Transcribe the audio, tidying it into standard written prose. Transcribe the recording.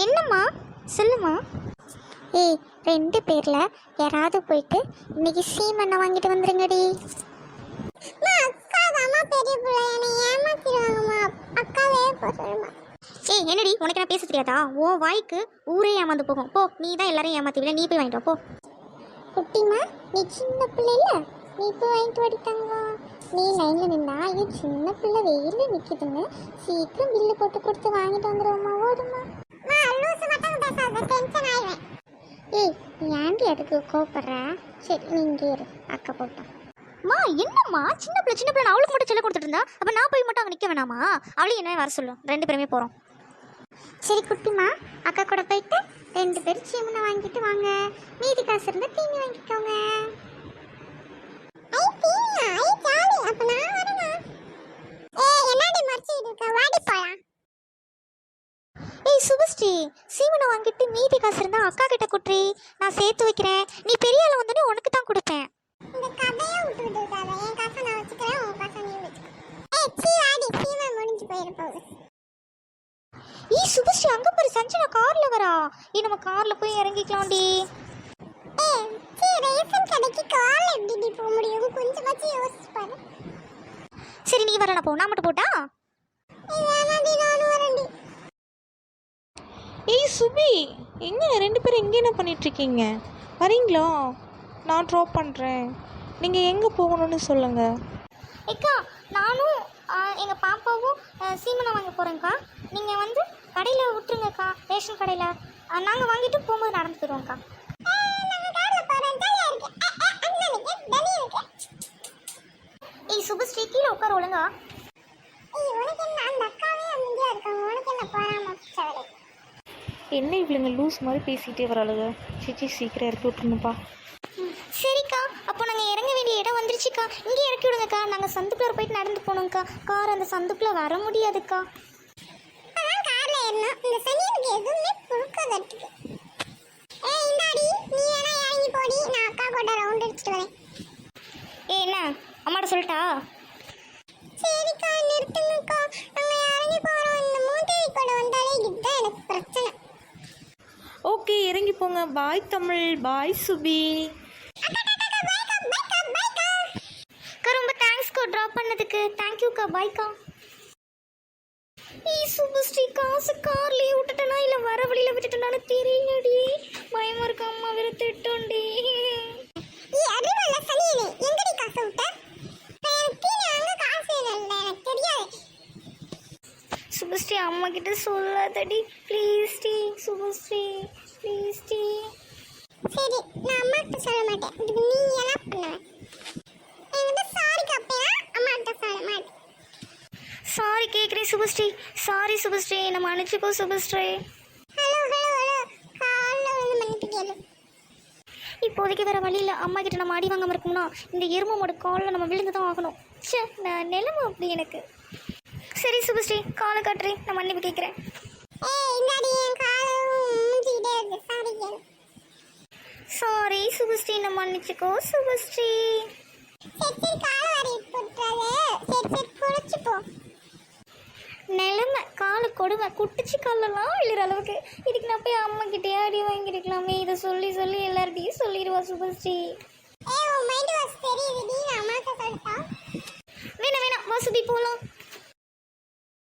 என்னம்மா சொல்லுமா. ஏய், 2 பேரில் யாராவது போயிட்டு இன்னைக்கு சீமெண்ணை வாங்கிட்டு வந்துருங்கடி. ஏய் என்னடி, உனக்கு என்ன பேச தெரியாதா? ஓ வாய்க்கு ஊரே ஏமாந்து போகும். போ, நீ தான் எல்லாரும் ஏமாத்திவிட, நீ போய் வாங்கிட்டு வா, போ. குட்டிமா, நீ சின்ன பிள்ளை இல்லை, நீ போய் வாங்கிட்டு வாடித்தாங்க. நீ லைனில் நின்னா இது சின்ன பிள்ளை வெயிலில் நிற்கிதுன்னு சீக்கிரம் பில்லு போட்டு கொடுத்து வாங்கிட்டு வந்துடுவோம்மா. ஓடுமா. ஏய், ஏன்டி அதுக்கு கோப்படுற? சரி, நீ இங்கே இரு, அக்கா போட்டோம். மா என்னம்மா, சின்ன பிள்ளை நான் அவளுக்கு மட்டும் சொல்ல கொடுத்துட்டு இருந்தா, அப்போ நான் போய் மட்டும் அங்கே நிற்க வேணாமா? அவளையும் என்ன வர சொல்லும், 2 பேருமே போகிறோம். சரி குட்டிமா, அக்கா கூட போயிட்டு 2 பேரும் சீமனை வாங்கிட்டு வாங்க. மீதி காசு இருந்தால் தீனி வாங்கிக்கோங்க. ஏய் சுபஸ்ரீ, சீமனை வாங்கிட்டு மீதி காசு இருந்தால் அக்கா கிட்ட குட்ரி, நான் சேர்த்து வைக்கிறேன். நீ பெரிய ஆள் வந்தோடனே உனக்கு தான் கொடுப்பேன். இந்த கதையை விட்டுட்டு இருக்காத, என் காசை நான் வச்சுக்கிறேன், உன் காசை நீ வச்சுக்கோ. ஏய் சீவாடி, சீமனை முடிஞ்சு போயிட போகுது. ஏய் சுபஸ்ரீ, அங்கே பாரு, சஞ்சனா காரில் வரா. நம்ம காரில் போய் இறங்கிக்கலாம்டி. ஏய் சரி, ரேஷன் கடைக்கு காரில் எப்படி போக முடியும்? கொஞ்சமாச்சு யோசிச்சு பாரு. சரி நீ வரல, போ, நான் மட்டும் போட்டா? நானும் வரேன்டி. ஏய் சுபி, எங்கே 2 பேரும் எங்கே என்ன பண்ணிகிட்ருக்கீங்க? வரீங்களா? நான் ட்ராப் பண்ணுறேன். நீங்கள் எங்கே போகணும்னு சொல்லுங்கள். ஏக்கா, நானும் எங்கள் பாப்பாவும் சீமனை வாங்க போகிறேங்க்கா. நீங்கள் வந்து கடையில் விட்டுருங்கக்கா, ரேஷன் கடையில். நாங்கள் வாங்கிட்டு போகும்போது நடந்து போயிடுவோங்க்கா. ஏய் சுபஸ்ரீ, கீழே உட்கார ஒழுங்கா. என்ன இவளுங்க லூஸ் மாதிரி பேசிகிட்டே வராளுங்க. சிச்சி சீக்கிரம் இறக்கி விட்டுருணுப்பா. சரிக்கா, அப்போ நாங்கள் இறங்க வேண்டிய இடம் வந்துருச்சுக்கா. இங்கே இறக்கி விடுங்கக்கா. நாங்கள் சந்துக்குள்ளே போயிட்டு நடந்து போகணுங்க்கா. கார் அந்த சந்துக்குள்ளே வர முடியாதுக்கா. காரில் ஏறணும். இந்த சனியனுக்கு எதுவுமே புழுக்க தட்டுது. ஏய் இந்தாடி, நீ வேணா இறங்கி போடி, நான் அக்கா கூட ரவுண்ட் அடிச்சுட்டு வரேன். ஏய் என்ன, அம்மாட்ட சொல்லிட்டா? சரிக்கா, நிறுத்துங்கக்கா, நாங்கள் இறங்கி போகிறோம். இந்த மூட்டை கூட வந்தாலே இதுதான் எனக்கு பிரச்சனை. ஓகே, இறங்கி போங்க. பாய் தமிழ், பாய் சுபி. ரொம்ப தேங்க்ஸ்க்கா ட்ராப் பண்ணதுக்கு. தேங்க்யூக்கா, பாய்க்கா. ஈ சுபஸ்ரீ, காசு கார்லேயே விட்டுட்டேனா இல்லை வர வழியில் விட்டுட்டேனான்னு தெரியலடி. பயமா இருக்கு, அம்மா வேற திட்டோண்டி. சுபஸ்ரீ, அம்மா கிட்ட சொல்லாதடி ப்ளீஸ் டி. சுபஸ்ரீ ப்ளீஸ் டி. சரி, நான் அம்மா கிட்ட சொல்ல மாட்டேன். இதுக்கு நீ என்ன பண்ணுவ? என்கிட்ட சாரி கேப்பேனா? அம்மா கிட்ட சொல்ல மாட்டேன். சாரி கேக்குறேன் சுபஸ்ரீ. சாரி சுபஸ்ரீ, என்ன மன்னிச்சுக்கோ சுபஸ்ரீ. ஹலோ ஹலோ ஹலோ, கால்ல வந்து மன்னிப்பு கேளு. இப்போதைக்கு வேற வழி இல்லை. அம்மா கிட்ட நம்ம அடி வாங்காம இருக்கோம்னா இந்த எருமோட காலில் நம்ம விழுந்து தான் ஆகணும். சே, நான் நிலைமை அப்படி எனக்கு. சரி சுபஸ்ரீ, காலை காட்டுறேன், நான் மன்னிப்பு கேட்குறேன். சாரி சுபஸ்ரீ, நான் மன்னிச்சுக்கோ சுபஸ்ரீ. நிலைமை காலை கொடுமை, குட்டிச்சு காலெல்லாம் விழுற அளவுக்கு. இதுக்கு நான் போய் அம்மா கிட்டே அடி வாங்கிருக்கலாமே. இதை சொல்லி சொல்லி எல்லார்ட்டையும் சொல்லிடுவா சுபஸ்ரீ. வேணாம் வேணாம், வா சுபி போகலாம்.